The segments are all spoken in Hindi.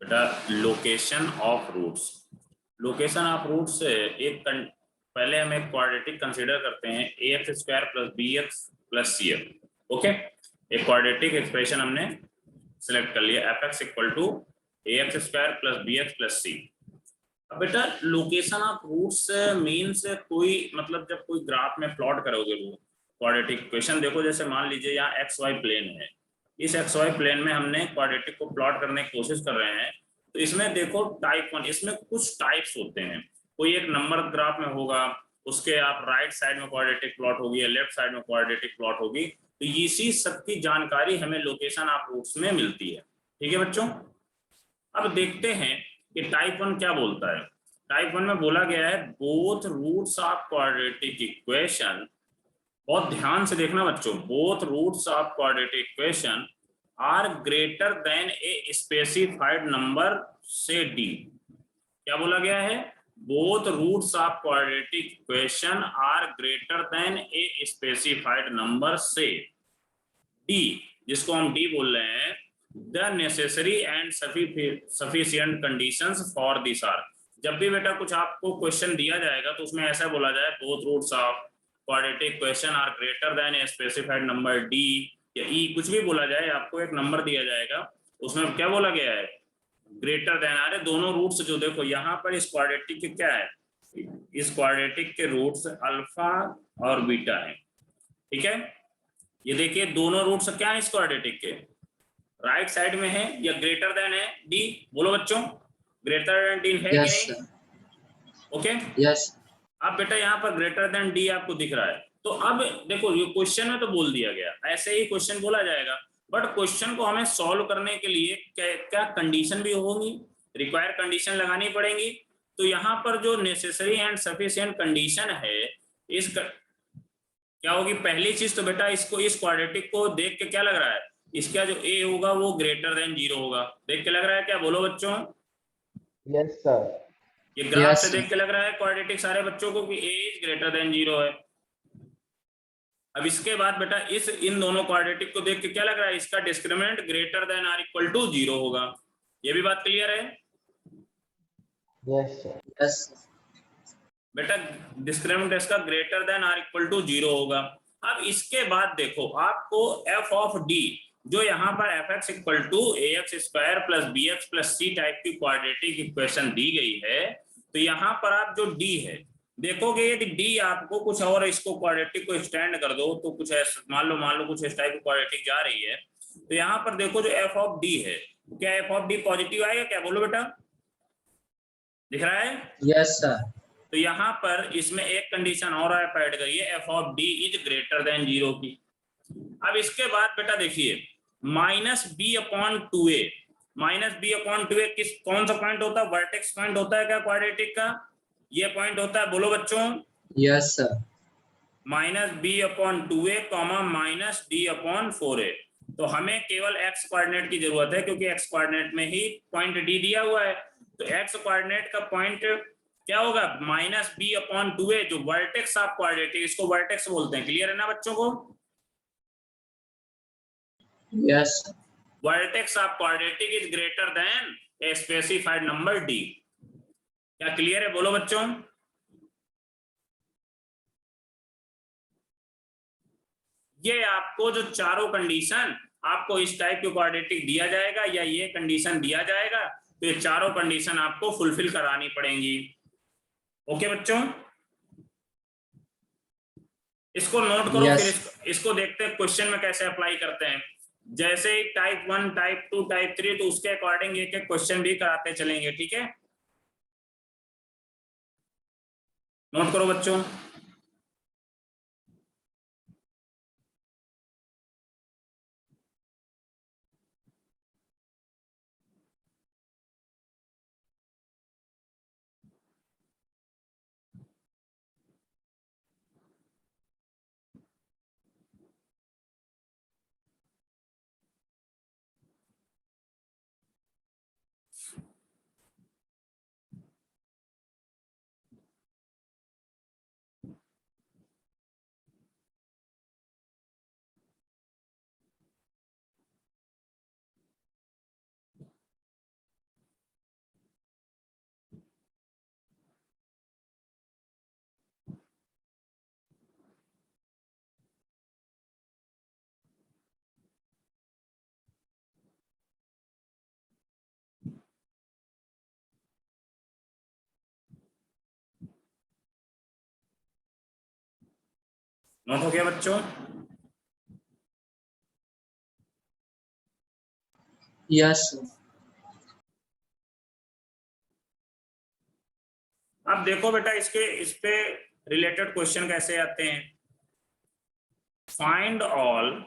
बेटा location of roots, location of roots से एक पहले हम एक क्वाड्रेटिक कंसीडर करते हैं ax² + bx + cf। ओके, एक क्वाड्रेटिक एक्सप्रेशन हमने सिलेक्ट कर लिया fx = ax² + bx + c। अब बेटा लोकेशन ऑफ रूट्स मीन्स कोई मतलब जब कोई ग्राफ में प्लॉट करोगे वो क्वाड्रेटिक इक्वेशन, देखो जैसे मान लीजिए यहाँ एक्स वाई प्लेन है, इस एक्स वाई प्लेन में हमने क्वाड्रेटिक को प्लॉट करने की कोशिश कर रहे हैं। तो इसमें देखो टाइप 1, इसमें कुछ टाइप्स होते हैं, कोई एक नंबर ग्राफ में होगा, उसके आप राइट साइड में क्वाड्रेटिक प्लॉट होगी या लेफ्ट साइड में क्वाड्रेटिक प्लॉट होगी। तो इसी सब की जानकारी हमें लोकेशन ऑफ रूट्स में मिलती है। ठीक है बच्चों, अब देखते हैं कि टाइप 1 क्या बोलता है। टाइप 1 में बोला गया है both roots of quadratic equation, बहुत ध्यान से देखना बच्चों, both roots of quadratic equation are greater than a specified number से डी। क्या बोला गया है? Both roots of quadratic equation are greater than a specified number से डी, जिसको हम डी बोल रहे हैं, the necessary and sufficient conditions for this are. जब भी बेटा कुछ आपको क्वेश्चन दिया जाएगा तो उसमें ऐसा बोला जाए both roots of quadratic equation are greater than a specified number D या ई, कुछ भी बोला जाए, आपको एक नंबर दिया जाएगा, उसमें क्या बोला गया है? Greater than. अरे दोनों रूट्स जो देखो यहाँ पर इस क्वाड्रेटिक के क्या है, इस क्वाड्रेटिक के रूट्स अल्फा और बीटा है। ठीक है, ये देखिए दोनों रूट्स क्या है इस क्वाड्रेटिक के, राइट साइड में है या ग्रेटर देन है डी? बोलो बच्चों, ग्रेटर देन डी है yes, कि नहीं? Okay yes. अब बेटा यहाँ पर ग्रेटर देन डी आपको दिख रहा है, तो अब देखो ये क्वेश्चन में तो बोल दिया गया, ऐसे ही क्वेश्चन बोला जाएगा, बट क्वेश्चन को हमें सॉल्व करने के लिए क्या कंडीशन भी होगी, रिक्वायर कंडीशन लगानी पड़ेगी। तो यहाँ पर जो नेसेसरी एंड सफिशिएंट कंडीशन है इस क्या होगी? पहली चीज तो बेटा इसको, इस क्वाड्रेटिक को देख के क्या लग रहा है, इसका जो ए होगा वो ग्रेटर देन 0 होगा, देख के लग रहा है क्या? बोलो बच्चों। Yes sir. ये ग्राफ yes, से देख के लग रहा है क्वाड्रेटिक सारे बच्चों को कि ए इज ग्रेटर देन 0 है। अब इसके बाद बेटा इस इन दोनों क्वाड्रेटिक को देख के क्या लग रहा है, इसका discriminant greater than or equal to 0 होगा। ये भी बात क्लियर है? Yes sir. yes. बेटा डिस्क्रिमिनेंट इसका greater than or equal to 0 होगा। अब इसके बाद देखो आपको एफ ऑफ डी, जो यहाँ पर F X equal to A X square plus B X plus C type की क्वाड्रेटिक इक्वेशन दी गई है, तो यहाँ पर आप जो डी है देखोगे, यदि डी आपको कुछ और इसको क्वाड्रेटिक को एक्सटेंड कर दो तो कुछ ऐसा मान लो कुछ इस टाइप की क्वाड्रेटिक जा रही है, तो यहाँ पर देखो जो एफ ऑफ डी है, क्या एफ ऑफ डी पॉजिटिव आएगा क्या? बोलो बेटा, दिख रहा है? yes, sir. तो यहाँ पर इसमें एक कंडीशन और ऐड करिए, F of D is greater than 0 की। अब इसके बाद बेटा देखिए -b/2a, -b/2a किस कौन सा पॉइंट होता है? वर्टेक्स पॉइंट होता है क्या क्वाड्रेटिक का? ये पॉइंट होता है, बोलो बच्चों। yes, sir. -b/2a, -d/4a। तो हमें केवल x कोऑर्डिनेट की जरूरत है, क्योंकि x कोऑर्डिनेट में ही पॉइंट d दिया हुआ है। तो x कोऑर्डिनेट का पॉइंट क्या होगा? -b/2a, जो वर्टेक्स ऑफ क्वाड्रेटिक, इसको वर्टेक्स बोलते हैं। क्लियर है ना बच्चों को? yes, vertex of quadratic is greater than a specified number d। क्या क्लियर है? बोलो बच्चों। ये आपको जो चारों कंडीशन आपको इस टाइप के क्वाड्रेटिक दिया जाएगा या ये कंडीशन दिया जाएगा, तो ये चारों कंडीशन आपको फुलफिल करानी पड़ेंगी। ओके बच्चों, इसको नोट करो। yes. फिर इसको देखते हैं क्वेश्चन में कैसे अप्लाई करते हैं। जैसे टाइप 1, टाइप 2, टाइप 3, तो उसके अकॉर्डिंग एक एक क्वेश्चन भी कराते चलेंगे। ठीक है, नोट करो बच्चों। नोट हो गया बच्चों? Yes, sir. अब देखो बेटा इस पे रिलेटेड क्वेश्चन कैसे आते हैं। Find all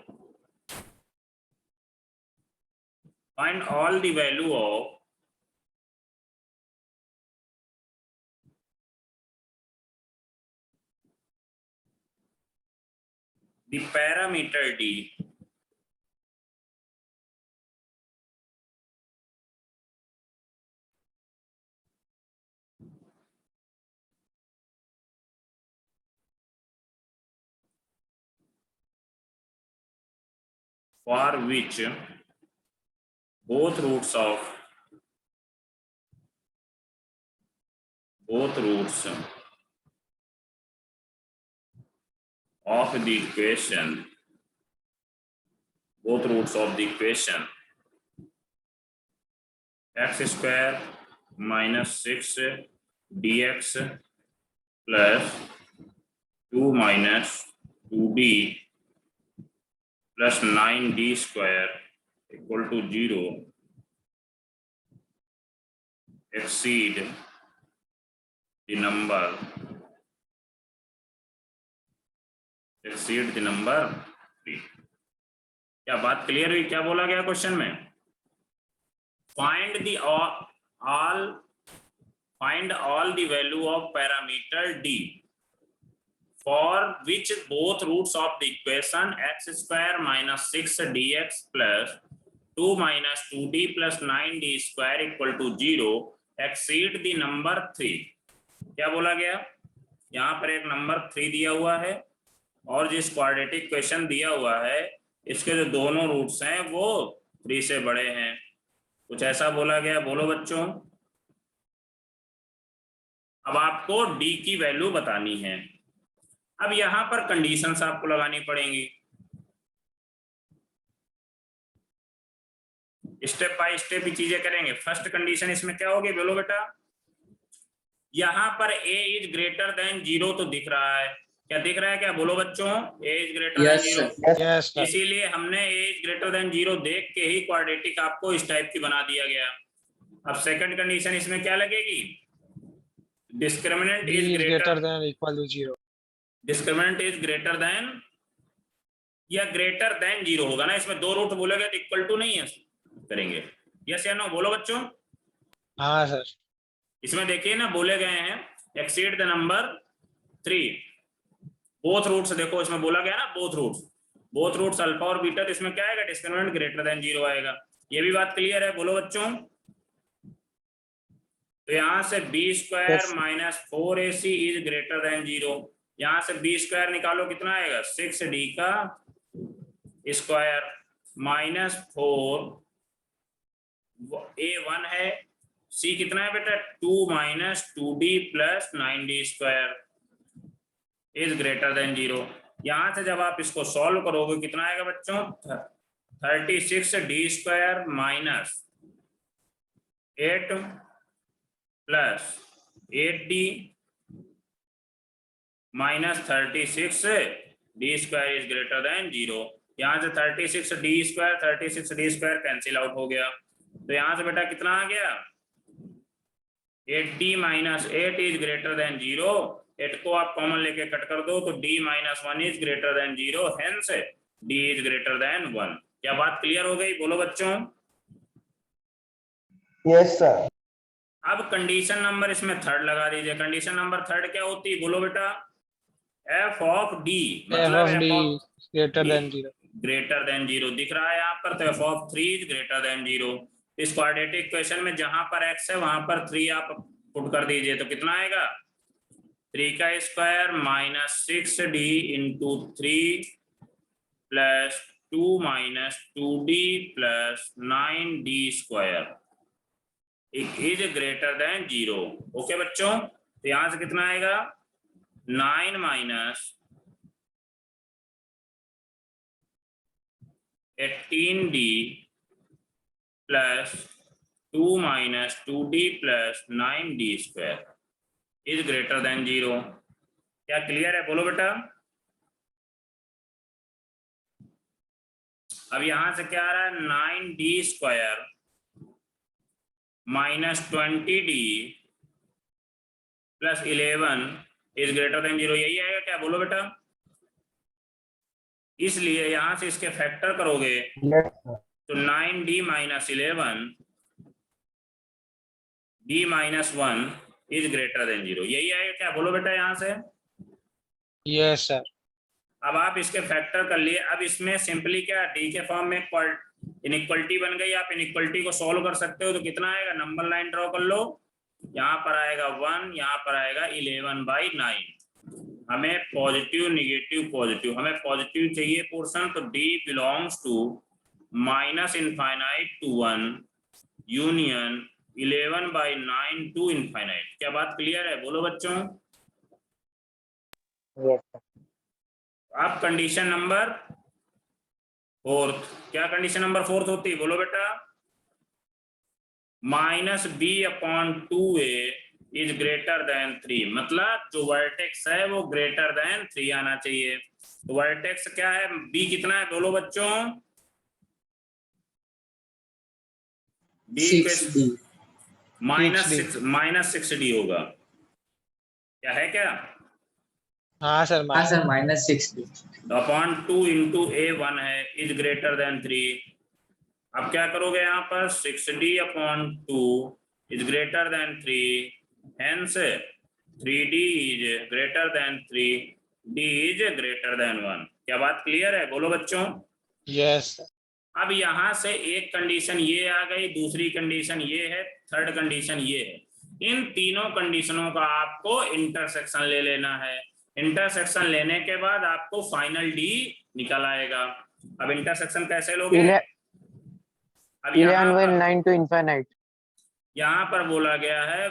the value of the parameter d for which both roots of the equation x square minus 6 dx plus 2 minus 2d plus 9d square equal to 0 exceed the number 3। क्या बात क्लियर हुई? क्या बोला गया क्वेश्चन में? Find all the value of parameter d for which both roots of the equation x square minus 6 dx plus 2 minus 2d plus 9d square equal to 0 exceed the number 3। क्या बोला गया? यहाँ पर एक नंबर 3 दिया हुआ है और जिस क्वाड्रेटिक क्वेश्चन दिया हुआ है इसके जो दोनों रूट्स हैं वो 3 से बड़े हैं। कुछ ऐसा बोला गया। बोलो बच्चों। अब आपको d की वैल्यू बतानी है। अब यहां पर कंडीशंस आपको लगानी पड़ेंगी। स्टेप बाय स्टेप ही चीजें करेंगे। फर्स्ट कंडीशन इसमें क्या होगी? बोलो बेटा। यहां पर a इज ग्रेटर देन 0 तो दिख रहा है। क्या दिख रहा है? क्या बोलो बच्चों? a is greater then Yes, 0। sir. Yes, sir. इसीलिए हमने a इज ग्रेटर देन 0 देख के ही क्वाड्रेटिक आपको इस टाइप की बना दिया गया। अब सेकंड कंडीशन इसमें क्या लगेगी? Discriminant B is is greater greater than or equal to 0. Discriminant is greater then या ग्रेटर देन 0 होगा ना। इसमें दो रूट बोलेगा तो इक्वल टू नहीं है करेंगे। यस या नो? बोलो बच्चों। हाँ सर। इसमें देखिए ना बोले गए हैं exceed the number 3 both roots. देखो इसमें बोला गया ना बोथ रूट्स अल्फा और बीटा, तो इसमें क्या आएगा? डिस्क्रिमिनेंट ग्रेटर देन 0 आएगा। ये भी बात क्लियर है? बोलो बच्चों। तो यहां से B square minus 4ac is greater than 0। यहां से बी स्क्वायर निकालो, कितना आएगा? 6d का स्क्वायर माइनस 4 a1 है, c कितना है बेटा? 2 minus 2d plus 9d square is greater than 0। यहां से जब आप इसको सॉल्व करोगे कितना आएगा बच्चों? 36d square minus 8 plus 8d minus 36d square is greater than 0। यहाँ से 36d स्क्वायर कैंसिल आउट हो गया। तो यहाँ से बेटा कितना आ गया? 8d minus 8 is greater than 0। 8 को आप कॉमन लेके कट कर दो तो d minus 1 is greater than 0, hence d is greater than 1। क्या बात क्लियर हो गई? बोलो बच्चों। Yes, sir. अब कंडीशन नंबर इसमें थर्ड लगा दीजिए। कंडीशन नंबर थर्ड क्या होती है? बोलो बेटा। f ऑफ d मतलब f of d greater than 0. Greater than 0 दिख रहा है यहाँ पर, तो f of 3 is greater than 0। इस क्वाड्रेटिक इक्वेशन में जहां पर x है वहां पर 3 आप पुट कर दीजिए तो कितना आएगा? 3 का square minus 6d into 3 plus 2 minus 2d plus 9d square is greater than 0। Okay बच्चों, तो यहां से कितना आएगा? 9 minus 18d plus 2 minus 2d plus 9d square is greater than 0। क्या क्लियर है? बोलो बेटा। अब यहां से क्या आ रहा है 9d² minus 20d plus 11 is greater than 0, यही आएगा क्या, बोलो बेटा। इसलिए यहां से इसके फैक्टर करोगे तो 9d minus 11 d minus 1 is greater than 0, यही आएगा क्या, बोलो बेटा यहां से। Yes sir. अब आप इसके फैक्टर कर लिए, अब इसमें सिंपली क्या डी के फॉर्म में इनइक्वलिटी बन गई, आप इनइक्वलिटी को सॉल्व कर सकते हो, तो कितना आएगा, नंबर लाइन ड्रॉ कर लो, यहाँ पर आएगा 1, यहाँ पर आएगा 11/9। हमें पॉजिटिव नेगेटिव पॉजिटिव, हमें पॉजिटिव चाहिए पोर्शन, तो D belongs to minus infinite to 1 union 11/9 to infinite. क्या बात क्लियर है, बोलो बच्चों। अब कंडीशन नंबर 4, क्या कंडीशन नंबर 4 होती है, बोलो बेटा। -b/2a इज ग्रेटर देन 3, मतलब जो वर्टेक्स है वो ग्रेटर देन 3 आना चाहिए। तो वर्टेक्स क्या है, b कितना है, बोलो बच्चों। b 6D। -6d होगा, क्या है क्या। हाँ सर, हाँ sir, -6D। Upon 2 into a1 है इज ग्रेटर देन 3। अब क्या करोगे यहाँ पर 6d/2 is greater then 3, hence 3d is greater then 3, d is greater than 1। क्या बात क्लियर है, बोलो बच्चों। Yes sir. अब यहां से एक कंडीशन ये आ गई, दूसरी कंडीशन ये है, थर्ड कंडीशन ये है। इन तीनों कंडीशनों का आपको इंटरसेक्शन ले लेना है। इंटरसेक्शन लेने के बाद आपको फाइनल डी निकल आएगा। अब इंटरसेक्शन कैसे लोगे, अब यहाँ पर बोला गया है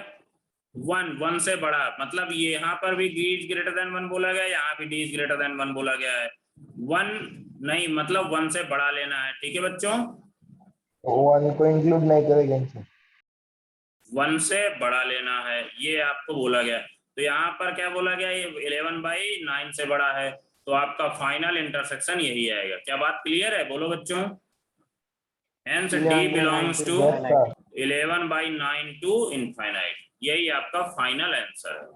1 से बड़ा, मतलब ये यहाँ पर भी d इज ग्रेटर देन 1 बोला गया है, यहाँ भी d इज ग्रेटर देन 1 बोला गया है। 1 नहीं, मतलब 1 से बड़ा लेना है, ठीक है बच्चों। 1 को इंक्लूड नहीं करेंगे सर। 1 से बड़ा लेना है, ये आपको बोला गया। तो यहाँ पर क्या बोला गया, ये 11/9 से बड़ा है, तो आपका फाइनल इंटरसेक्शन यही आएगा। क्या बात क्लियर है, बोलो बच्चों। Hence D belongs to 11/9 to infinite, यही आपका फाइनल आंसर है।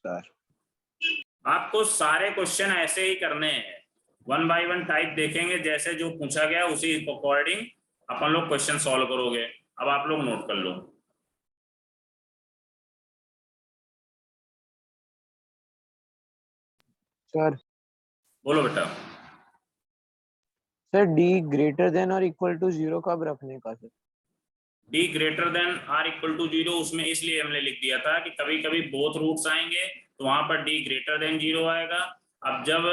सर आपको सारे क्वेश्चन ऐसे ही करने हैं, 1 बाय 1 टाइप देखेंगे, जैसे जो पूछा गया उसी अकॉर्डिंग अपन लोग क्वेश्चन सॉल्व करोगे। अब आप लोग नोट कर लो। सर बोलो बेटा। सर डी ग्रेटर देन और इक्वल टू 0 कब रखने का sir. d greater than or equal to 0, उसमें इसलिए हमने लिख दिया था कि कभी कभी बोथ रूट्स आएंगे तो वहां पर d ग्रेटर देन 0 आएगा। अब जब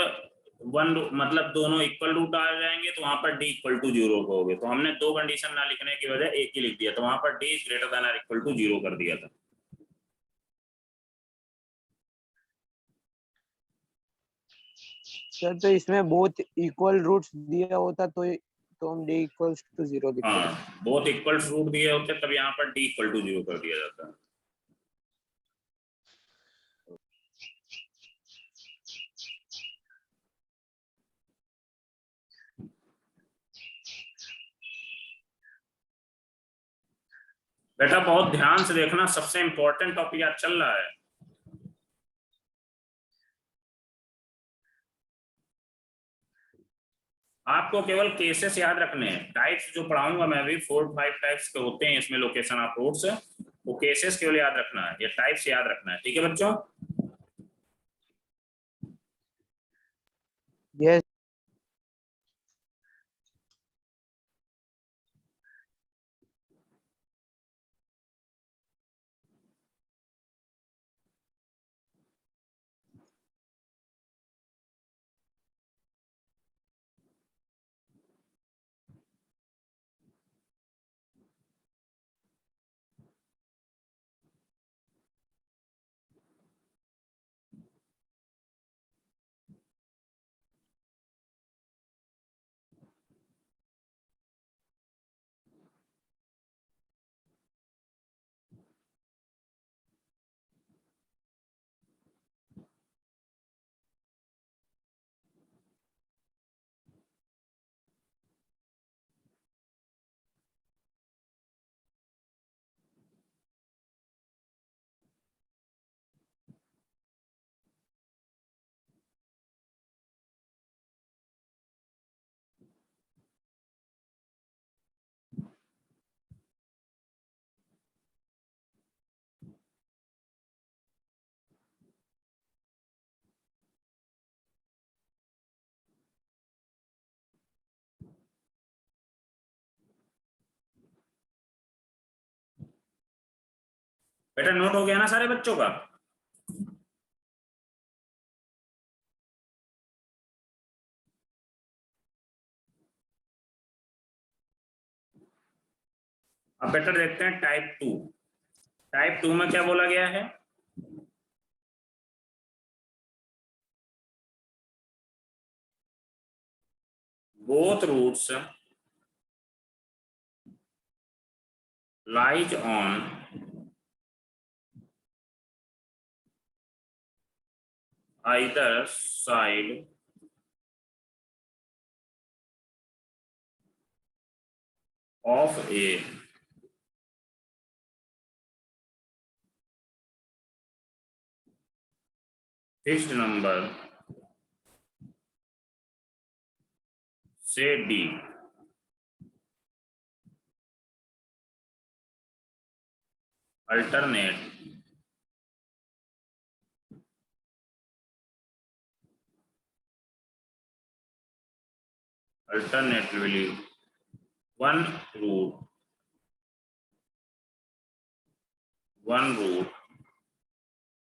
वन मतलब दोनों इक्वल रूट आ जाएंगे तो वहां पर d इक्वल टू 0 होगे, तो हमने दो कंडीशन ना लिखने की वजह एक ही लिख दिया, तो वहां पर d greater than or equal to 0 कर दिया था। सर तो इसमें बोथ इक्वल रूट्स दिया होता तो हम d इक्वल्स टू 0 लिखते। हाँ, बोथ इक्वल रूट दिए होते तब यहाँ पर d इक्वल टू 0 कर दिया जाता है। बेटा बहुत ध्यान से देखना, सबसे इंपॉर्टेंट टॉपिक आज चल रहा है। आपको केवल केसेस याद रखने हैं, टाइप्स जो पढ़ाऊंगा मैं भी 4-5 टाइप्स के होते हैं इसमें लोकेशन ऑफ रूट्स, वो केसेस केवल याद रखना है, ये टाइप्स याद रखना है, ठीक है बच्चों। यस बेटा नोट हो गया ना सारे बच्चों का? अब बेटा देखते हैं टाइप 2। टाइप 2 में क्या बोला गया है? both roots lies on either side of a fixed number say d. Alternatively one root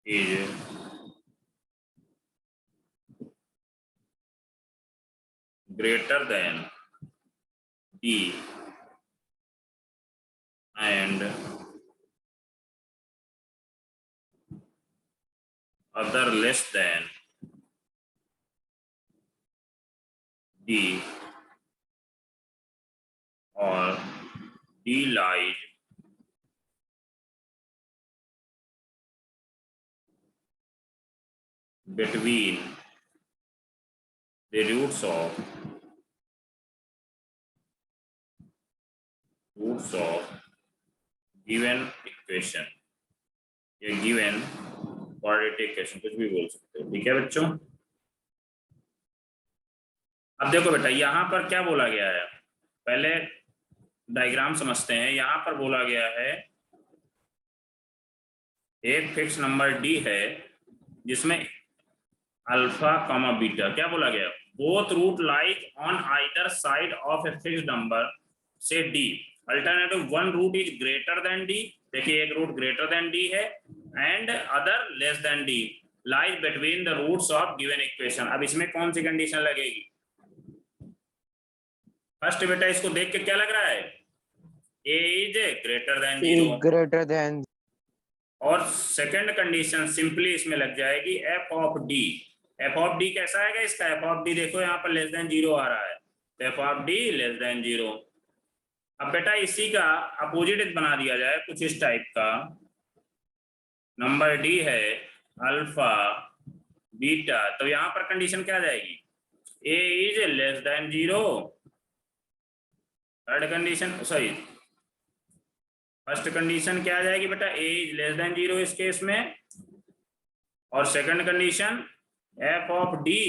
is greater than d and other less than d, or d lies between the roots of given equation या given quadratic equation, कुछ भी बोल सकते हो, ठीक है बच्चों। अब देखो बेटा यहाँ पर क्या बोला गया है, पहले डायग्राम समझते हैं। यहाँ पर बोला गया है एक फिक्स नंबर डी है जिसमें अल्फा कॉमा बीटा, क्या बोला गया, both root like on either side of a fixed number से d, alternative one root is greater than d, देखिए एक रूट ग्रेटर देन डी है, and other less than d lies between the roots of given equation. अब इसमें कौन सी कंडीशन लगेगी? फर्स्ट बेटा इसको देख के क्या लग रहा है, a is greater than zero, greater than, और सेकंड कंडीशन सिंपली इसमें लग जाएगी f of d. F of d कैसा आएगा इसका, एफ ऑफ डी देखो यहाँ पर लेस देन जीरो आ रहा है, तो F of D less than zero. अब बेटा इसी का अपोजिट बना दिया जाए कुछ इस टाइप का, नंबर डी है अल्फा बीटा, तो यहाँ पर कंडीशन क्या आ जाएगी, a is less than zero, third condition sorry first condition क्या आ जाएगी बेटा, a is less than zero इस केस में, और second condition f of D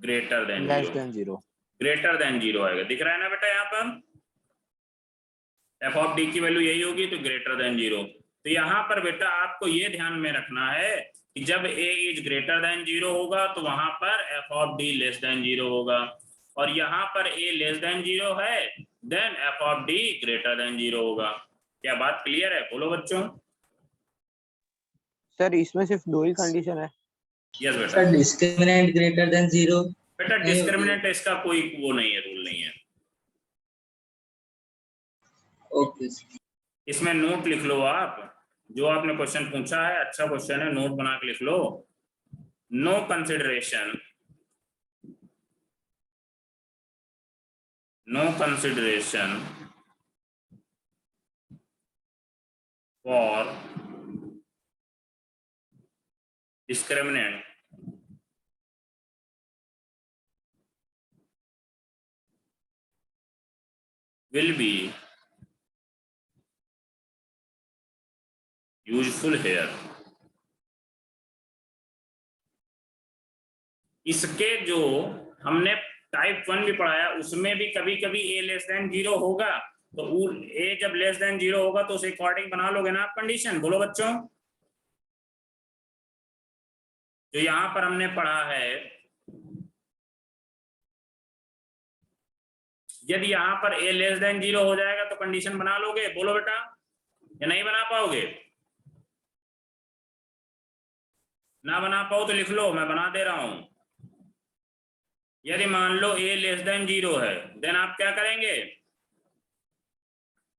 greater than zero, greater than zero आएगा, दिख रहा है ना बेटा यहाँ पर एफ ऑफ डी की वैल्यू यही होगी, तो ग्रेटर देन जीरो। तो यहाँ पर बेटा आपको ये ध्यान में रखना है कि जब A is greater than zero होगा तो वहां पर F of D less than zero होगा, और यहाँ पर ए लेस देन जीरो है then F of D greater than zero होगा। क्या बात क्लियर है, बोलो बच्चों। सर इसमें सिर्फ दो ही कंडीशन है। यस बेटा, sir discriminant greater than zero, बेटा डिस्क्रिमिनेंट इसका कोई वो नहीं है, रूल नहीं है। ओके इसमें नोट लिख लो आप, जो आपने क्वेश्चन पूछा है अच्छा क्वेश्चन है, नोट बना के लिख लो। No consideration for discriminant will be useful here। इसके जो हमने टाइप 1 भी पढ़ाया उसमें भी कभी कभी ए लेस देन जीरो होगा, तो ए जब लेस देन जीरो होगा तो उसे अकॉर्डिंग बना लोगे ना आप कंडीशन, बोलो बच्चों। जो यहां पर हमने पढ़ा है, यदि यहां पर ए लेस देन जीरो हो जाएगा तो कंडीशन बना लोगे, बोलो बेटा, या नहीं बना पाओगे? ना बना पाओ तो लिख लो, मैं बना दे रहा हूं। यदि मान लो a लेस देन 0 है, देन आप क्या करेंगे,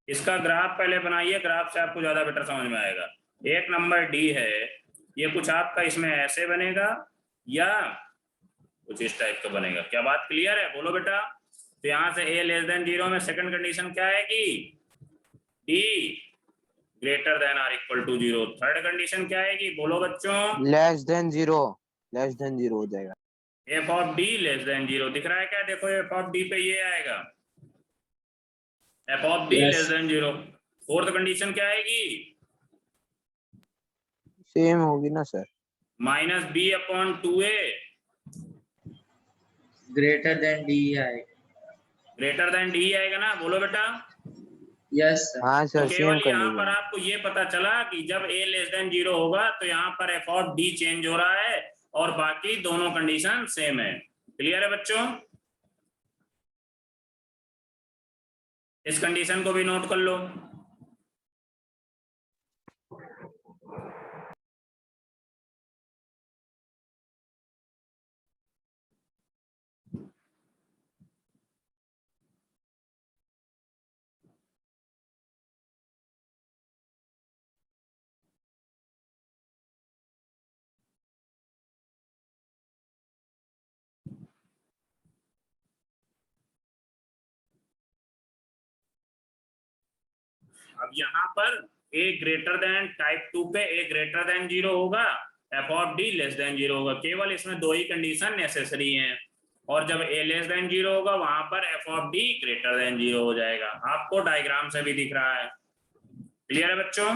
इसका ग्राफ पहले बनाइए, ग्राफ से आपको ज्यादा बेटर समझ में आएगा। एक नंबर d है, ये कुछ आपका इसमें ऐसे बनेगा या कुछ इस टाइप का बनेगा। क्या बात क्लियर है, बोलो बेटा। तो यहां से a लेस देन 0 में सेकंड कंडीशन क्या आएगी, d greater than or equal to 0। Third condition क्या आएगी, बोलो बच्चों। लेस देन जीरो हो जाएगा। F of D less than 0 दिख रहा है क्या, देखो एफ ऑफ डी पे ये आएगा, F of D Yes. Less than 0। Fourth condition क्या आएगी, सेम होगी ना sir. Minus B upon 2a greater than D आएगा। ग्रेटर देन डी आएगा ना, बोलो बेटा। Yes sir. हाँ तो सर केवल सेम कर यहाँ पर लीजिए। आपको ये पता चला कि जब a लेस देन 0 होगा तो यहाँ पर एफ ऑफ डी चेंज हो रहा है और बाकी दोनों कंडीशन सेम है। क्लियर है बच्चों, इस कंडीशन को भी नोट कर लो। अब यहाँ पर a ग्रेटर देन टाइप 2 पे a ग्रेटर देन 0 होगा, F of D less than 0 होगा। केवल इसमें दो ही कंडीशन नेसेसरी हैं, और जब a लेस देन 0 होगा वहां पर F of D greater than 0 हो जाएगा। आपको डायग्राम से भी दिख रहा है। क्लियर है बच्चों,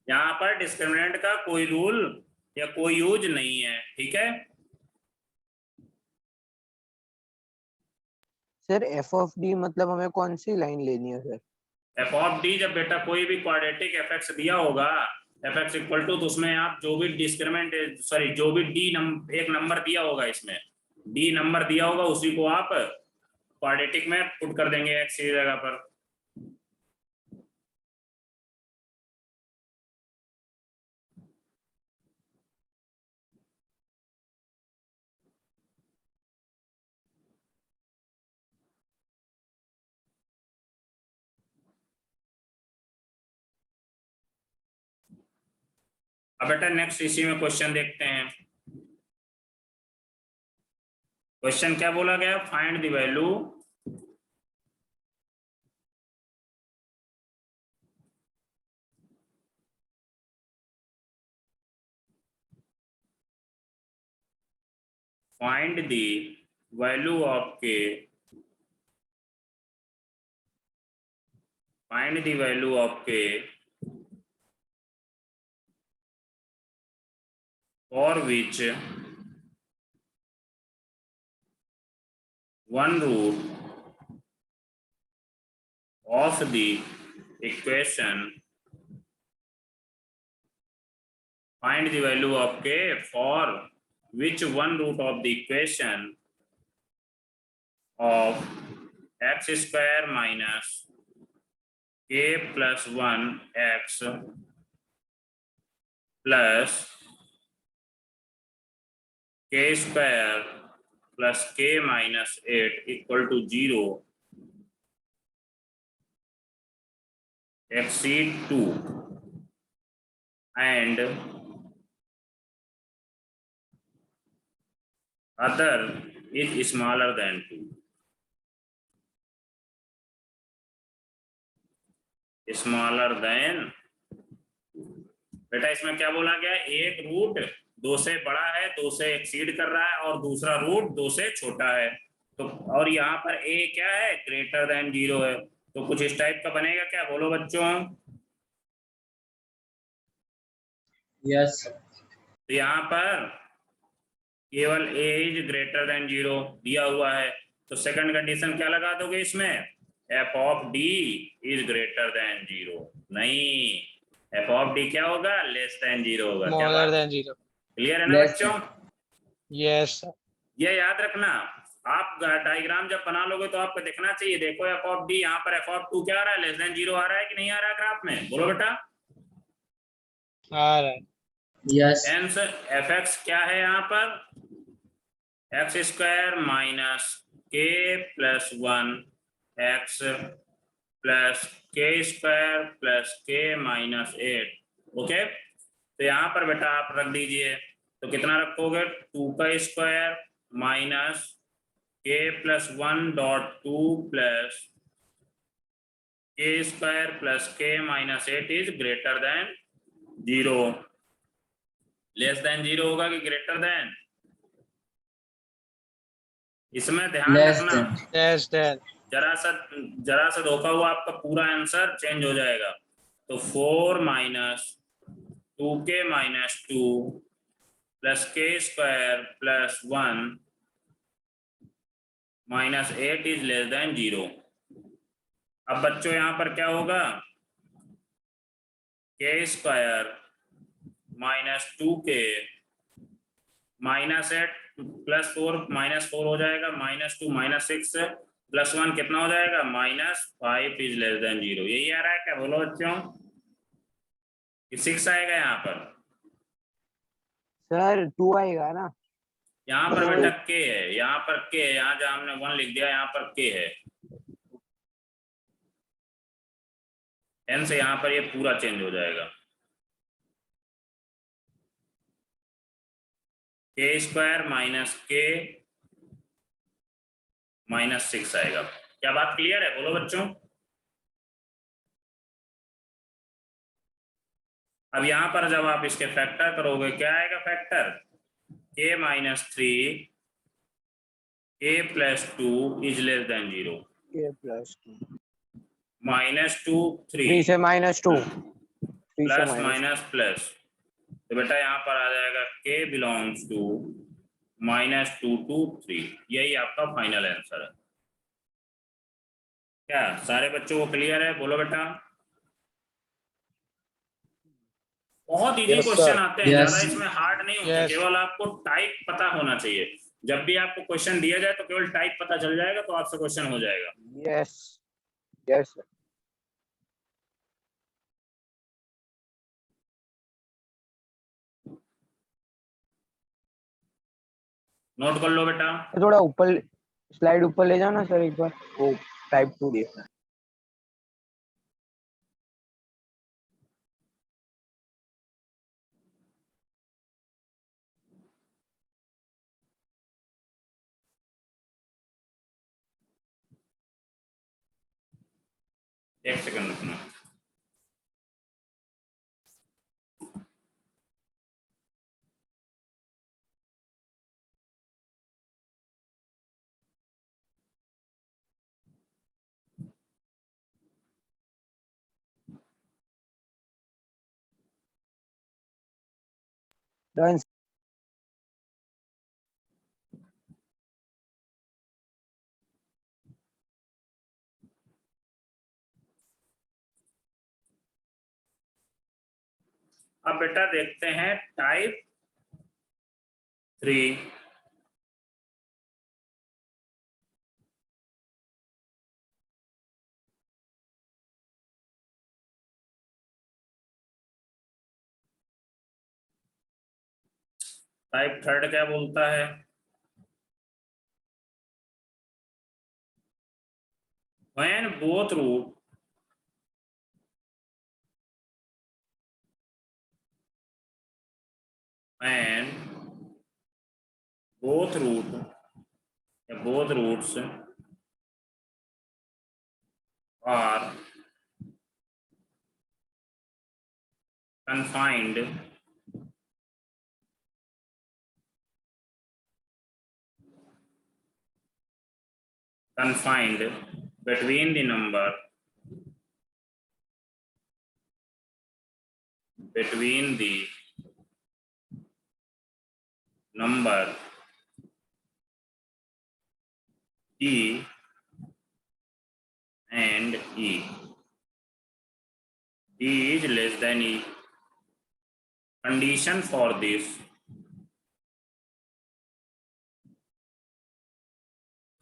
यहाँ पर डिस्क्रिमिनेंट का कोई रूल या कोई यूज नहीं है, ठीक है। सर एफ ऑफ डी मतलब हमें कौन सी लाइन लेनी है सर? एफ ऑफ डी जब बेटा कोई भी क्वाड्रेटिक एफ दिया होगा, एफ एक्स इक्वल टू, तो उसमें आप जो भी डिस्क्रिमिनेंट सॉरी जो भी डी एक नंबर दिया होगा, इसमें डी नंबर दिया होगा, उसी को आप क्वाड्रेटिक में पुट कर देंगे एक्स की जगह पर। अब बेटा नेक्स्ट इसी में क्वेश्चन देखते हैं। क्वेश्चन क्या बोला गया, find the value find the value of k, find the value of k for which one root of the equation, find the value of k for which one root of the equation of x square minus k plus 1 x plus k square plus k minus 8 equal to 0 exceed 2 and other is smaller than 2। Smaller than, बेटा इसमें क्या बोला गया, एक रूट 2 से बड़ा है, 2 से एक्सीड कर रहा है, और दूसरा रूट 2 से छोटा है। तो और यहाँ पर a क्या है, ग्रेटर देन 0 है, तो कुछ इस टाइप का बनेगा क्या, बोलो बच्चों। Yes. तो यहाँ पर केवल a इज ग्रेटर देन 0 दिया हुआ है, तो सेकंड कंडीशन क्या लगा दोगे इसमें, F of D is greater than 0। नहीं, एफ ऑफ डी क्या होगा, लेस देन 0 होगा। Smaller than 0. क्लियर है ना Yes, बच्चों, Yes sir. ये याद रखना। आप डायग्राम जब बना लोगे तो आपको दिखना चाहिए। देखो एफ ऑफ डी, यहाँ पर एफ ऑफ टू क्या आ रहा है, लेस देन 0 आ रहा है कि नहीं आ रहा है ग्राफ में, बोलो बेटा। आ रहा है। Yes. हेंस एफ एक्स क्या है यहाँ पर, एक्स स्क्वायर माइनस के प्लस 1 एक्स प्लस के स्क्वायर प्लस के माइनस 8। ओके, तो यहाँ पर बेटा आप रख दीजिए, तो कितना रखोगे, 2 का स्क्वायर माइनस के प्लस 1 डॉट 2 प्लस के स्क्वायर प्लस के minus 8 is greater than 0। Less than 0 होगा कि ग्रेटर देन, इसमें ध्यान Less रखना। than. Less than. जरा सा धोखा हुआ आपका पूरा आंसर चेंज हो जाएगा। तो 4 माइनस 2k माइनस 2 प्लस के square plus 1 minus 8 is less than 0। अब बच्चों यहाँ पर क्या होगा, के square minus 2k minus 8 plus 4 minus 4 हो जाएगा, माइनस 2 माइनस 6 प्लस 1 कितना हो जाएगा, माइनस 5 इज लेस देन 0। यही आ रहा है क्या, बोलो बच्चों, 6 आएगा यहाँ पर, सर 2 आएगा ना। यहाँ पर बेटा के है, यहाँ पर के है, यहाँ जहाँ हमने 1 लिख दिया यहाँ पर के है, एन से यहाँ पर ये पूरा चेंज हो जाएगा। के स्क्वायर माइनस के माइनस 6 आएगा। क्या बात क्लियर है, बोलो बच्चों। अब यहाँ पर जब आप इसके फैक्टर करोगे क्या आएगा फैक्टर, के minus 3 A plus 2 is less than 0। के प्लस 2 माइनस 2 3 3 से माइनस 2 प्लस माइनस प्लस, तो बेटा यहाँ पर आ जाएगा के बिलोंग्स टू माइनस 2 to 3। यही आपका फाइनल आंसर है। क्या सारे बच्चों को क्लियर है, बोलो बेटा। बहुत इजी क्वेश्चन आते हैं, Yes. ज्यादा इसमें हार्ड नहीं होते, Yes. केवल आपको टाइप पता होना चाहिए। जब भी आपको क्वेश्चन दिया जाए तो केवल टाइप पता चल जाएगा तो आपसे क्वेश्चन हो जाएगा। Yes yes sir. नोट कर लो बेटा। थोड़ा ऊपर स्लाइड ऊपर ले जाओ ना सर एक बार, वो टाइप 2 देखना है। एक सेकंड रुकना। डन। अब बेटा देखते हैं टाइप 3। टाइप 3 क्या बोलता है, when both root and both roots are confined between the number E and E. D is less than E. Condition for this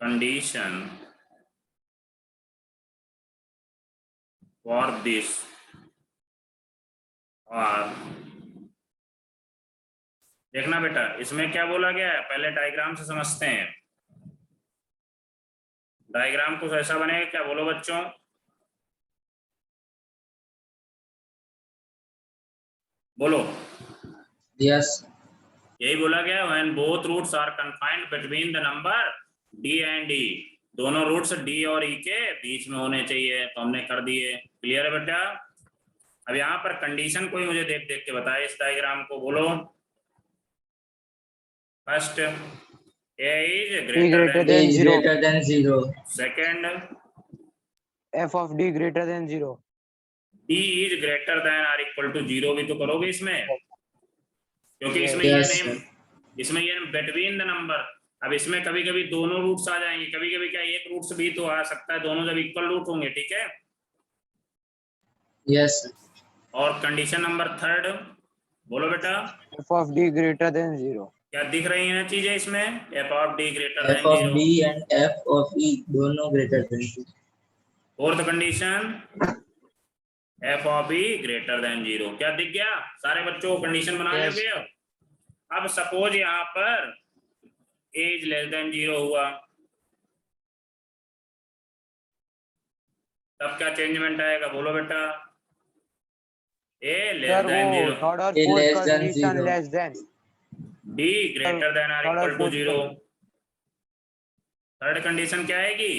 condition for this और देखना बेटा इसमें क्या बोला गया है, पहले डायग्राम से समझते हैं। डायग्राम कुछ ऐसा बनेगा, क्या बोलो बच्चों? बोलो। Yes. यही बोला गया, when both roots are confined between the number d and e, दोनों रूट्स d और e के बीच में होने चाहिए, तो हमने कर दिए। क्लियर है बेटा? अब यहाँ पर कंडीशन कोई मुझे देख देख के बताए इस डायग्राम को, बोलो। First, a is greater greater than, A than is 0. greater than 0. second, f of d greater than 0. d is greater than or equal to 0 भी तो करोगे इसमें, क्योंकि Yes. इसमें Yes, ये नेम, इसमें ये बिटवीन द नंबर। अब इसमें कभी कभी दोनों रूट्स आ जाएंगे, कभी कभी क्या एक रूट्स भी तो आ सकता है, दोनों जब इक्वल रूट होंगे, ठीक है। Yes. और कंडीशन नंबर थर्ड, बोलो बेटा। f of d greater than 0. क्या दिख रही है चीजें इसमें? F of D greater F than of 0। D and F of E दोनों greater than 0. Fourth condition, f of E greater than 0। क्या दिख गया सारे बच्चों को? कंडीशन बना Yes. लोगे। अब सपोज यहाँ पर एज लेस देन 0 हुआ, तब क्या चेंजमेंट आएगा, बोलो बेटा? ए लेस सर देन वो 0, थर्ड और A fourth less than condition 0. Less than, d greater than R third और equal to fourth 0। Third condition क्या आएगी?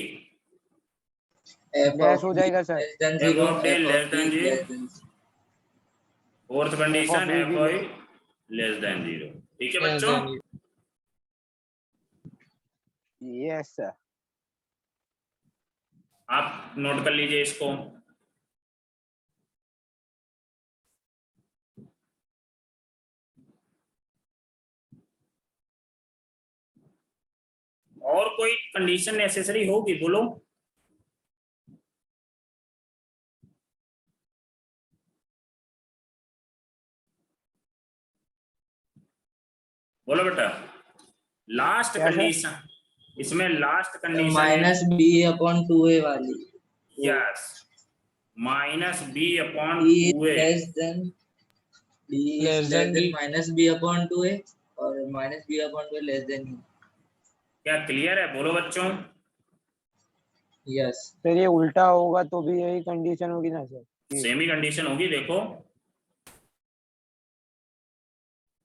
F लेस of हो D जाएगा sir. less than F 0. of D F less of than E 0। less than 0. Fourth f condition of e F भी आई लेस देन 0। ठीक है Yes, बच्चों? then you- yes sir. आप नोट कर लीजिए इसको। और कोई कंडीशन नेसेसरी होगी, बोलो। बोलो बेटा। लास्ट क्या सर? कंडीशन, इसमें last condition minus B upon 2A वाली yes, minus B upon D is 2a। less than D is Less less than than D. minus B upon 2A और minus B upon 2A less than E. क्या क्लियर है, बोलो बच्चों? Yes. सर ये उल्टा होगा तो भी यही कंडीशन होगी ना सर? सेम ही कंडीशन होगी। देखो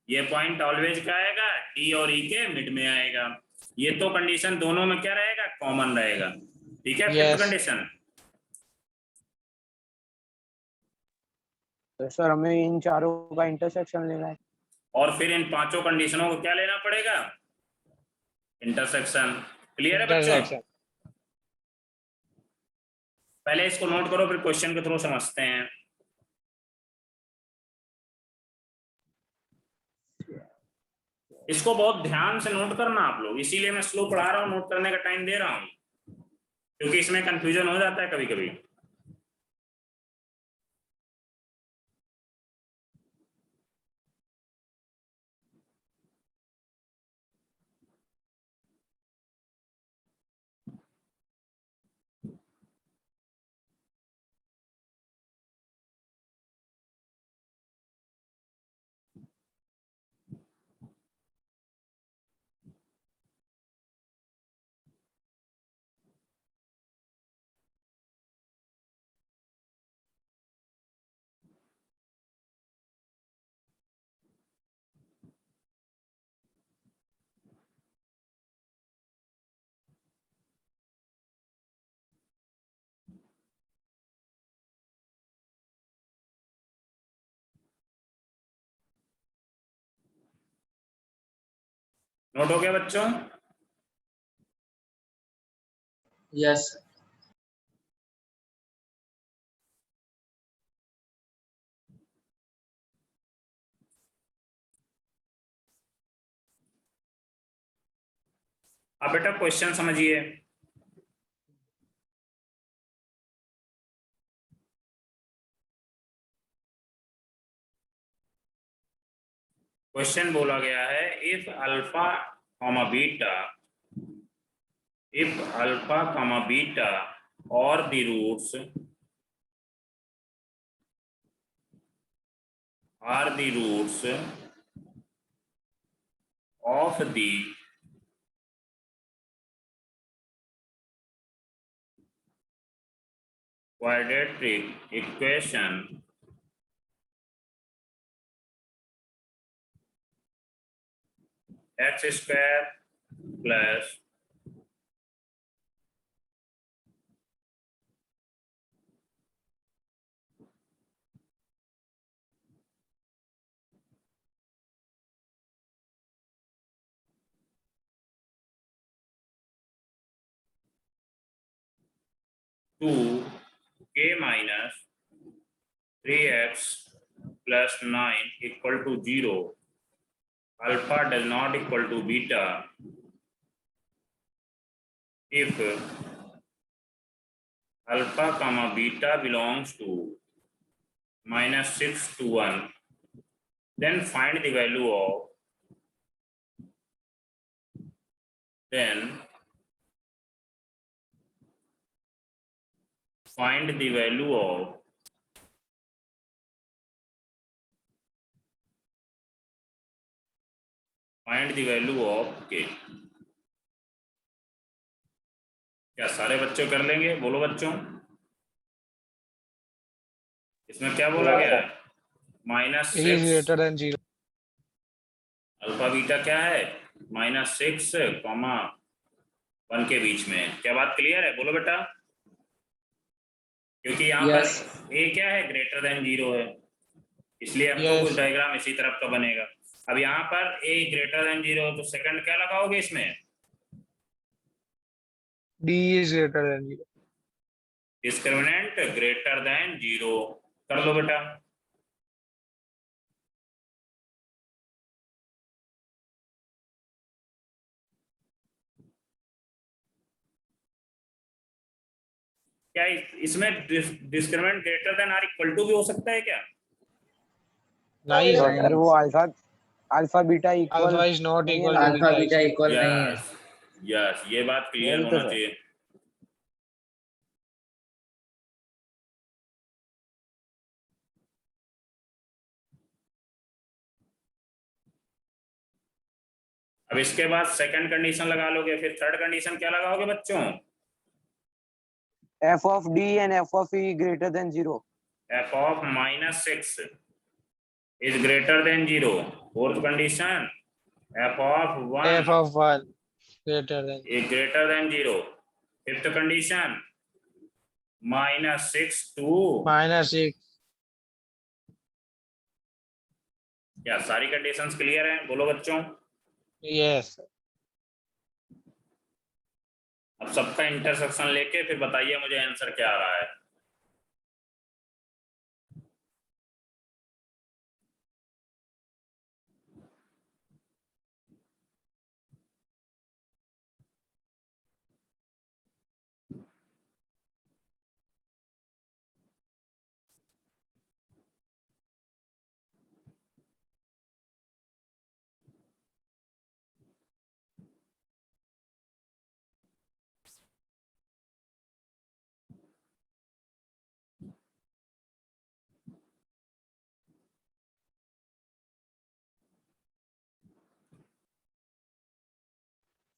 ये पॉइंट ऑलवेज क्या आएगा, डी और ई के मिड में आएगा। ये तो कंडीशन दोनों में क्या रहेगा, कॉमन रहेगा। ठीक है। Fifth Yes. कंडीशन, तो सर हमें इन चारों का इंटरसेक्शन लेना है। और फिर इन पांचों कंडीशनों को क्या लेना पड़ेगा, इंटरसेक्शन। क्लियर है बच्चों? Intersection. पहले इसको नोट करो, फिर क्वेश्चन के थ्रू समझते हैं। इसको बहुत ध्यान से नोट करना आप लोग, इसीलिए मैं स्लो पढ़ा रहा हूँ, नोट करने का टाइम दे रहा हूँ, क्योंकि इसमें कंफ्यूजन हो जाता है कभी कभी। नोट हो गया बच्चों? Yes. अब बेटा क्वेश्चन समझिए। क्वेश्चन बोला गया है, if alpha comma beta if alpha comma beta or the roots are the roots of the quadratic equation x square plus two k minus 3x plus 9 equal to 0, alpha does not equal to beta if alpha comma beta belongs to minus 6 to 1, then find the value of find the value of k. क्या सारे बच्चे कर लेंगे? बोलो बच्चों, इसमें क्या बोला गया है? Minus It is 6 greater than 0. Alpha beta क्या है? -6, 1 के बीच में है। क्या बात क्लियर है? बोलो बेटा, क्योंकि यहाँ Yes. पर ए क्या है? ग्रेटर देन 0 है, इसलिए अब तो Yes. कुछ डायग्राम इसी तरफ का बनेगा। अब यहाँ पर ए ग्रेटर देन 0 तो सेकंड क्या लगाओगे इसमें? D is greater than 0. Discriminant greater than 0 कर लो बेटा। क्या इसमें discriminant greater than or equal to भी हो सकता है क्या? नहीं No, sir. सर वो alpha beta equal Alpha is not equal to alpha beta. Beta equal नहीं है। यस यस, ये बात क्लियर वही तो होना सर। चाहिए। अब इसके बाद सेकंड कंडीशन लगा लोगे, फिर थर्ड कंडीशन क्या लगाओगे बच्चों? f of d and f of e greater than 0. f of -6 is greater than 0. Fourth condition, f of 1 F of 1 greater than. is greater than 0. Fifth condition, -6 to -6. क्या सारी कंडीशंस क्लियर हैं? बोलो बच्चों। Yes. अब सबका इंटरसेक्शन लेके फिर बताइए मुझे आंसर क्या आ रहा है।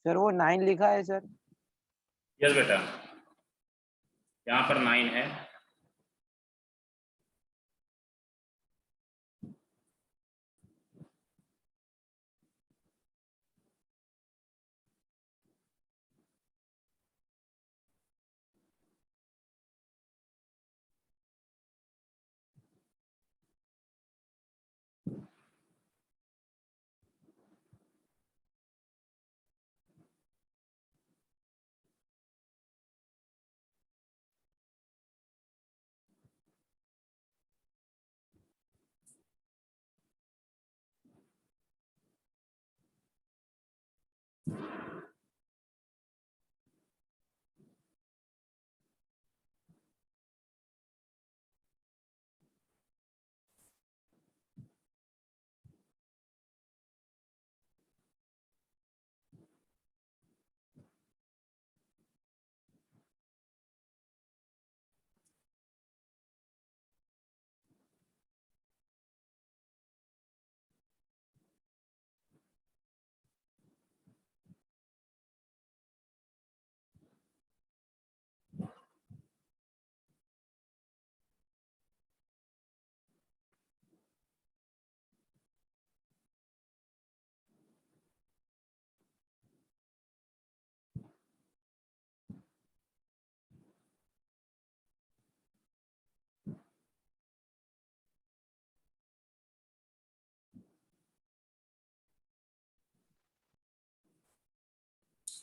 सर वो 9 लिखा है सर। यस बेटा, यहाँ पर 9 है।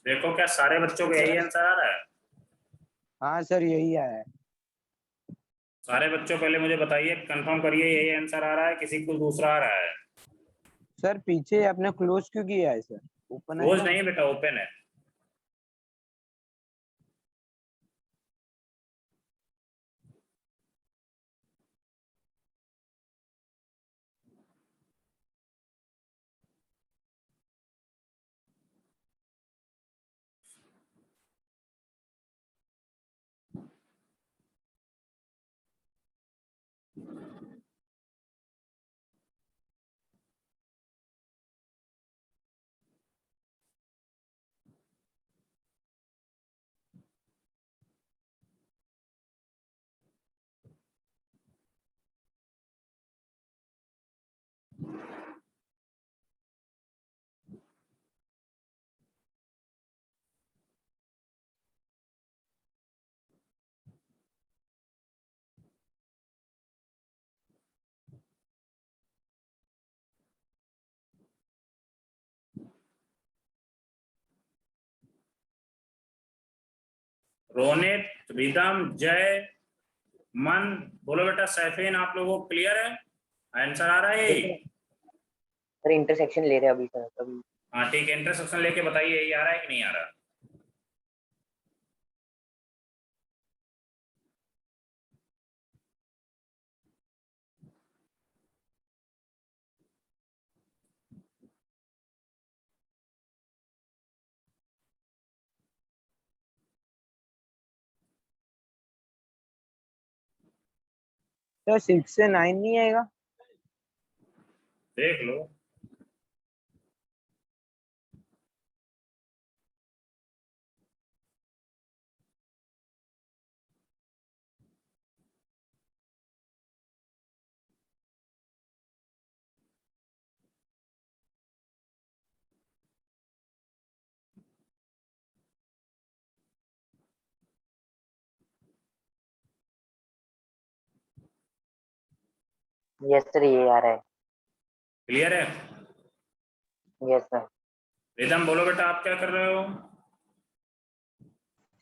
देखो क्या सारे बच्चों को यही आंसर आ रहा है? हाँ सर यही है। सारे बच्चों पहले मुझे बताइए, कंफर्म करिए यही आंसर आ रहा है, किसी को दूसरा आ रहा है? सर पीछे आपने क्लोज क्यों किया है सर? ओपन है रोज ना। नहीं बेटा, ओपन है। रोनित, रिदम, जय, मन, बोलो बेटा। सैफीन, आप लोगों को क्लियर है? आंसर आ रहा है यही? सर इंटरसेक्शन ले रहे हैं अभी सर अभी। हाँ ठीक है, इंटरसेक्शन लेके बताइए यही आ रहा है कि नहीं आ रहा? सर 6 से 9 नहीं आएगा? देख लो। यस सर ये आ रहा है। क्लियर है? Yes sir. रिदम बोलो बेटा, आप क्या कर रहे हो?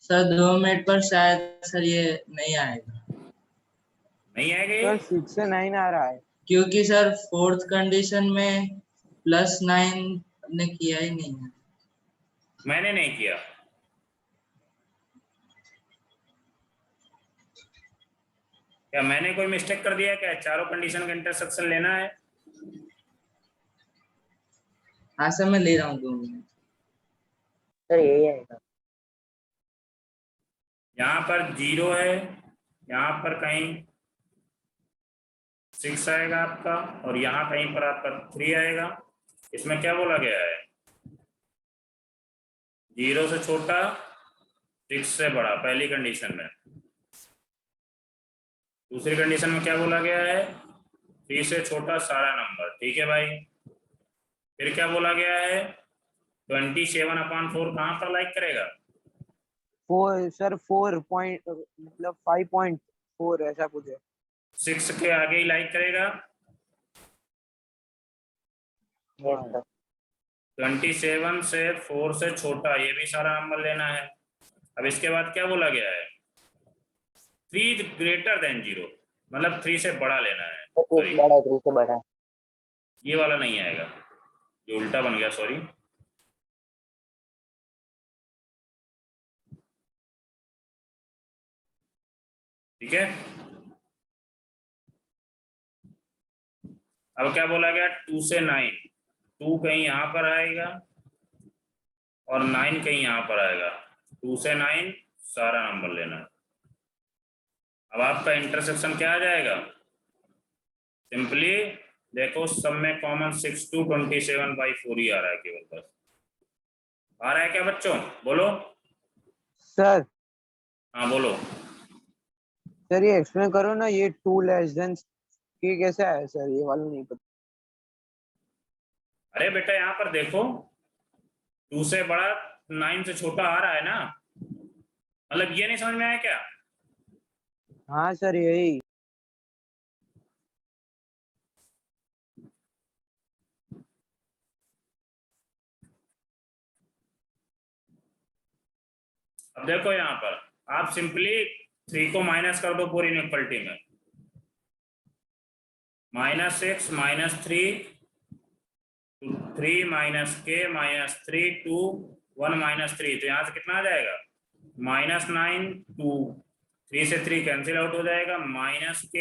सर 2 मिनट पर शायद सर ये नहीं आएगा, नहीं आएगा ये? सर 6 से 9 आ रहा है। क्योंकि सर फोर्थ कंडीशन में +9 ने किया ही नहीं है। मैंने नहीं किया। क्या मैंने कोई मिस्टेक कर दिया? क्या चारों कंडीशन का इंटरसेक्शन लेना है? हाँ सर मैं ले रहा हूँ 2 मिनट। सर यही आएगा। यहाँ पर 0 है, यहाँ पर कहीं 6 आएगा आपका, और यहाँ कहीं पर आपका 3 आएगा। इसमें क्या बोला गया है? 0 से छोटा, 6 से बड़ा, पहली कंडीशन में। दूसरी कंडीशन में क्या बोला गया है? 3 से छोटा सारा नंबर। ठीक है भाई। फिर क्या बोला गया है? 27/4 कहाँ पर लाइक करेगा? 4 सर 4 पॉइंट मतलब 5.4 ऐसा कुछ है। 6 के आगे ही लाइक करेगा। Yes sir. 27 से 4 से छोटा, ये भी सारा नंबर लेना है। अब इसके बाद क्या बोला गया है? 3 ग्रेटर देन 0, मतलब 3 से बड़ा लेना है। सॉरी, बड़ा 3 से बड़ा। ये वाला नहीं आएगा, ये उल्टा बन गया, सॉरी। ठीक है। अब क्या बोला गया? 2 से 9, 2 कहीं यहाँ पर आएगा और 9 कहीं यहाँ पर आएगा। 2 से 9 सारा नंबर लेना है। अब आपका इंटरसेक्शन क्या आ जाएगा? सिंपली देखो, सब में कॉमन 6 to 27/4 ही आ रहा है केवल, बस। आ रहा है क्या बच्चों? बोलो। सर हाँ बोलो। सर ये एक्सप्लेन करो ना, ये 2 लेस देन ये कैसे आया सर? ये वाला नहीं पता। अरे बेटा यहाँ पर देखो, 2 से बड़ा 9 से छोटा आ रहा है ना, मतलब ये नहीं समझ में आया क्या? हाँ सर यही। अब देखो यहाँ पर आप सिंपली 3 को माइनस कर दो पूरी इनइक्वालिटी में, -6 -3 3 -k -3 2 1 -3, तो यहाँ से कितना आ जाएगा -9 2 3 से 3 कैंसिल आउट हो जाएगा, -k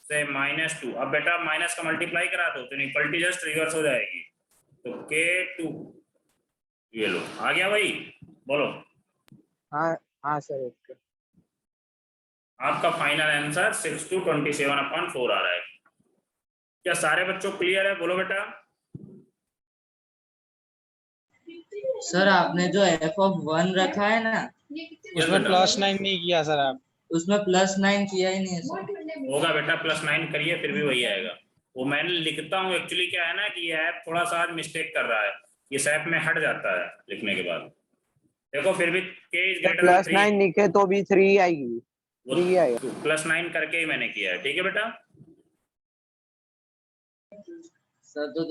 से -2। अब बेटा माइनस का मल्टीप्लाई करा दो तो इक्वलिटी जस्ट रिवर्स हो जाएगी, तो k2 ये लो आ गया भाई, बोलो हाँ हाँ सर ओके। आपका फाइनल आंसर 6/27/4 आ रहा है। क्या सारे बच्चों क्लियर है? बोलो बेटा। सर आपने जो f(1) रखा है ना, उसमें +9 नहीं किया सर आप। उसमें +9 किया ही नहीं है सर। होगा बेटा, +9 करिए फिर भी वही आएगा। वो मैंने लिखता हूँ एक्चुअली, क्या है ना कि ये ऐप थोड़ा सा आज मिस्टेक कर रहा है, इस ऐप में हट जाता है लिखने के बाद। देखो फिर भी k इज ग्रेटर देन 3, +9 लिखे तो भी 3 आएगी, 3 आएगा। +9 करके ही मैंने किया है, ठीक है बेटा। सर तो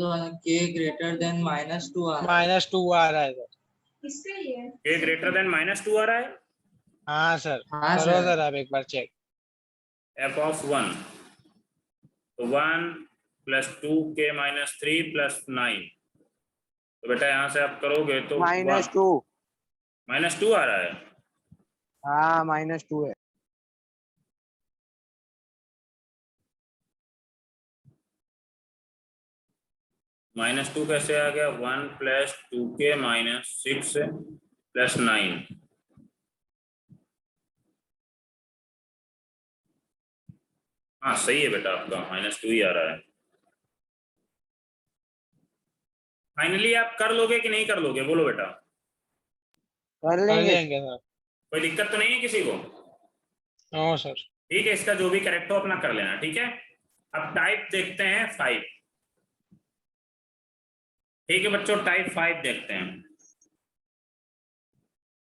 k ग्रेटर देन -2 आ रहा है। -2 आ रहा है सर। k ग्रेटर देन -2 आ रहा है। हाँ सर, हाँ करो सर। सर आप एक बार चेक। f(1) तो 1 + 2k - 3 + 9, तो बेटा यहाँ से आप करोगे तो -2 -2 आ रहा है। हाँ -2 है। -2 कैसे आ गया? 1 + 2k - 6 + 9, हाँ सही है बेटा, आपका -2 ही आ रहा है। फाइनली आप कर लोगे कि नहीं कर लोगे? बोलो बेटा, कर कर लेंगे। लेंगे सर। कोई दिक्कत तो नहीं है किसी को? हाँ सर। ठीक है, इसका जो भी करेक्ट हो अपना कर लेना, ठीक है। अब टाइप देखते हैं 5, ठीक है बच्चों, टाइप 5 देखते हैं।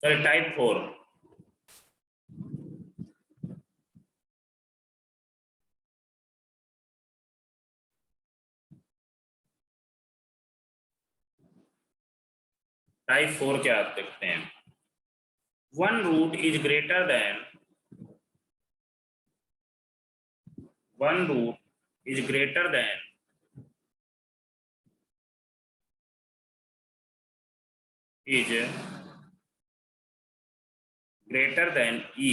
चलिए टाइप 4, टाइप 4 क्या देखते हैं? 1 root is greater than 1 root is greater than is greater than e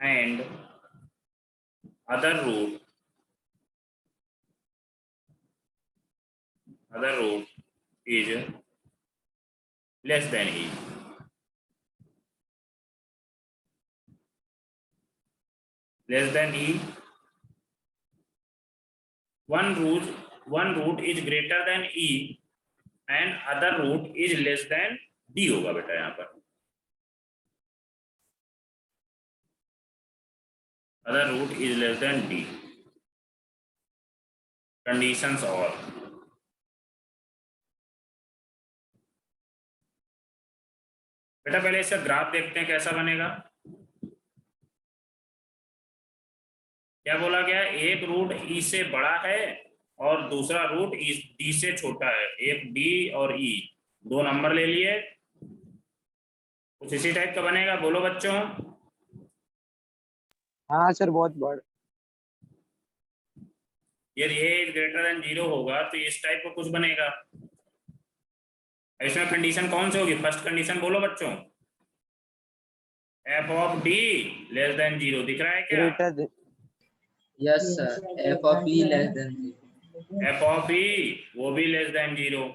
and other root is less than e. Less than e, one root is greater than e and other root is less than d होगा बेटा यहाँ पर। other root is less than d, conditions और बेटा पहले इसका ग्राफ देखते हैं कैसा बनेगा। क्या बोला गया? एक रूट ई से बड़ा है और दूसरा रूट डी से छोटा है। एक डी और ई दो नंबर ले लिए, कुछ इसी टाइप का बनेगा। बोलो बच्चों। हाँ सर बहुत बड़ा। यदि ए इज ग्रेटर देन 0 होगा तो इस टाइप का कुछ बनेगा। इसमें कंडीशन कौन सी होगी? फर्स्ट कंडीशन बोलो बच्चों, f of D less than 0 दिख रहा है क्या? ग्रेटर। Yes sir, f of e less than 0। F of e वो भी लेस देन 0।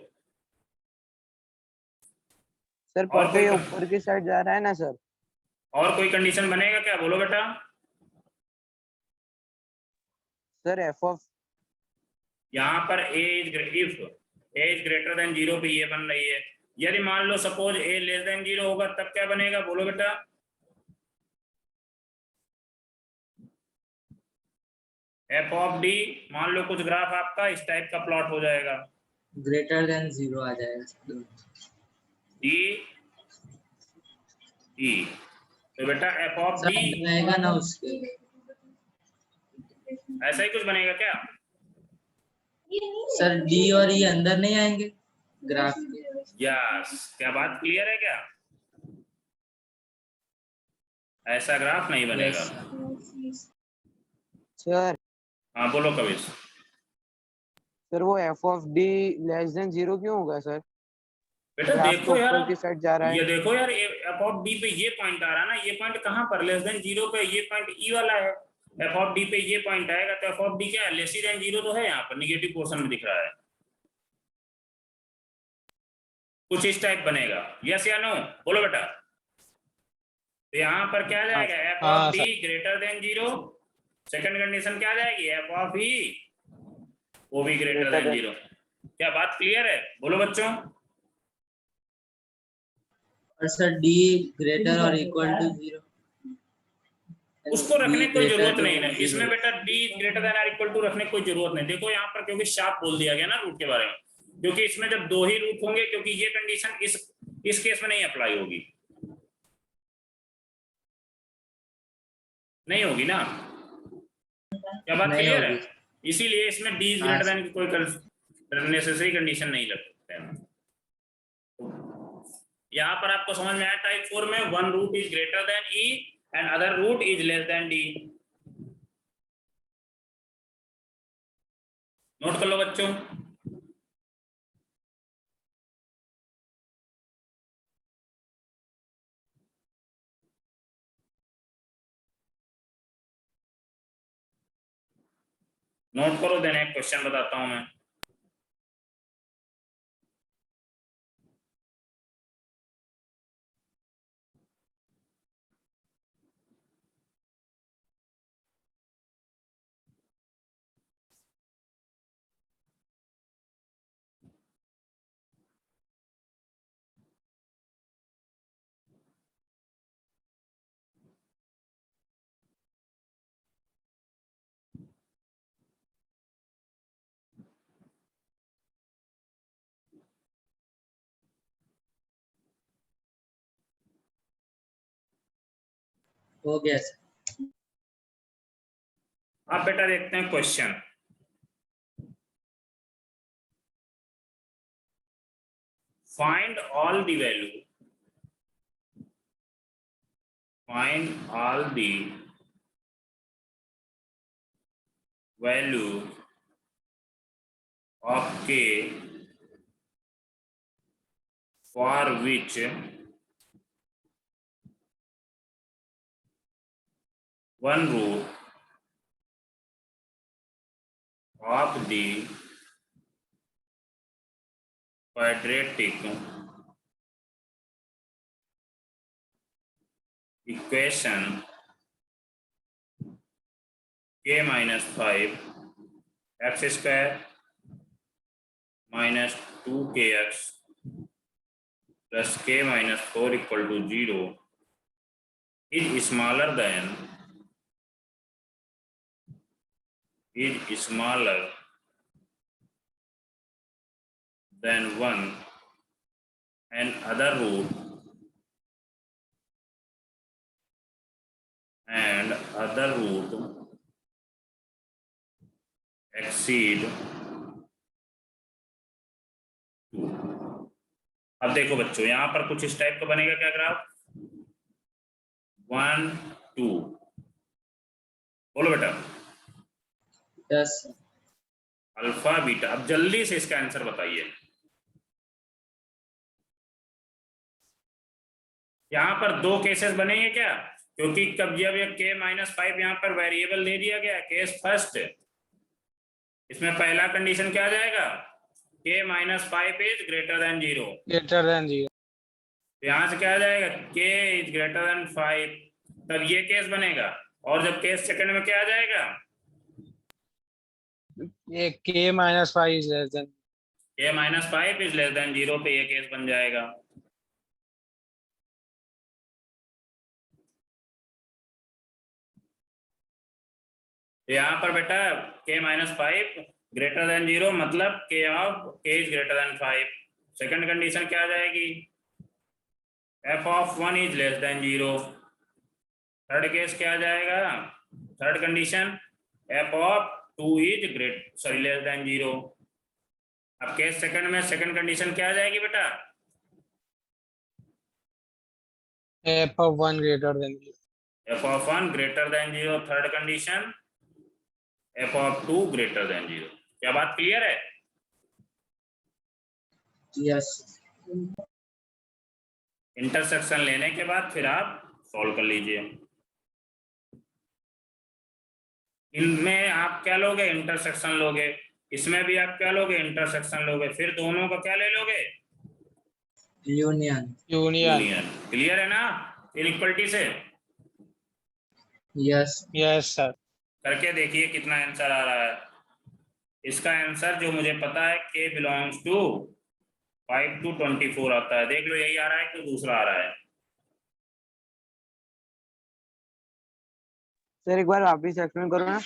सर पर तो ये ऊपर की साइड जा रहा है ना सर। और कोई कंडीशन बनेगा क्या? बोलो बेटा। सर एफ ऑफ, यहाँ पर if A is greater than 0 पे ये बन रही है। यदि मान लो सपोज ए लेस देन 0 होगा तब क्या बनेगा? बोलो बेटा। एफ ऑफ डी, मान लो कुछ ग्राफ आपका इस टाइप का प्लॉट हो जाएगा, ग्रेटर देन 0 आ जाएगा डी ई। तो बेटा एफ ऑफ सर डी रहेगा ना उसके, ऐसा ही कुछ बनेगा क्या? सर डी और ई अंदर नहीं आएंगे? ग्राफ यस, क्या बात क्लियर है क्या? ऐसा ग्राफ नहीं बनेगा। सर हाँ बोलो कविश। सर वो F of D less than 0 क्यों होगा सर? बेटा ग्राफ तो देखो यार, ऊपर की साइड जा रहा है। ये देखो यार, एफ ऑफ डी पे ये पॉइंट आ रहा है ना, ये पॉइंट कहाँ पर, लेस देन 0 पे ये पॉइंट ई वाला है। एफ ऑफ डी पे ये पॉइंट आएगा तो एफ ऑफ डी क्या है, लेस देन 0 तो है, यहाँ पर निगेटिव पोर्शन में दिख रहा है। कुछ इस टाइप बनेगा, यस या नो, बोलो बेटा। तो यहाँ पर क्या जाएगा, एफ हाँ of D greater than 0। Second condition क्या जाएगी, एफ ऑफ ई वो भी ग्रेटर देन 0। क्या बात क्लियर है, बोलो बच्चों। और सर डी ग्रेटर और इक्वल टू 0 उसको रखने की कोई जरूरत नहीं है इसमें zero। बेटा, D greater than or equal to रखने की कोई जरूरत नहीं। देखो यहाँ पर क्योंकि शार्प बोल दिया गया ना रूट के बारे में, क्योंकि इसमें जब दो ही रूट होंगे, क्योंकि ये कंडीशन इस केस में नहीं अप्लाई होगी, नहीं होगी ना। क्या बात नहीं क्लियर है? होगी। इसीलिए इसमें डी ग्रेटर देन की कोई नेसेसरी कंडीशन नहीं लगते हैं। यहाँ पर आपको समझ में आया, टाइप 4 में one root is greater than E and other root is less than D. Note कर लो बच्चों। नोट करो, देने एक क्वेश्चन बताता हूं मैं। हो गया सर। आप बेटा देखते हैं question. Find all the value, find all the value of k for which one root of the quadratic equation k minus 5 x square minus 2kx plus k minus 4 equal to 0 is smaller than 1 and other root exceed 2। अब देखो बच्चों, यहां पर कुछ इस टाइप का बनेगा क्या ग्राफ, 1 2, बोलो बेटा। Yes alpha beta. अब जल्दी से इसका आंसर बताइए। यहां पर दो केसेस बनेंगे क्या, क्योंकि जब ये k माइनस 5 यहाँ पर वेरिएबल दे दिया गया, केस फर्स्ट, इसमें पहला कंडीशन क्या आ जाएगा, k minus 5 is greater than 0। Greater than 0। यहाँ से क्या आ जाएगा, k इज ग्रेटर देन 5, तब ये केस बनेगा। और जब केस सेकंड में क्या आ जाएगा, ये k minus 5 is less then, k minus 5 is less than 0 पे ये केस बन जाएगा। यहाँ पर बेटा k माइनस 5 ग्रेटर देन 0 मतलब k is greater then 5। Second condition क्या आ जाएगी, f of 1 is less than 0। Third case क्या आ जाएगा, third condition f of 2 is less than 0। अब केस सेकंड में सेकंड कंडीशन क्या आ जाएगी बेटा? f of 1 greater than 0. f of 1 greater than 0, third condition f of 2 greater than 0। क्या बात क्लियर है? यस। इंटरसेक्शन लेने के बाद फिर आप सॉल्व कर लीजिए। इनमें आप क्या लोगे? इंटरसेक्शन लोगे। इसमें भी आप क्या लोगे? इंटरसेक्शन लोगे। फिर दोनों का क्या ले लोगे? यूनियन। Union. यूनियन। क्लियर है ना इनइक्वलिटी से? यस। Yes, sir. करके देखिए कितना आंसर आ रहा है। इसका आंसर जो मुझे पता है k बिलोंग्स टू 5 to 24 आता है। देख लो यही आ रहा है कि दूसरा आ रहा है? सर एक बार वापिस एक्सप्लेन करो ना।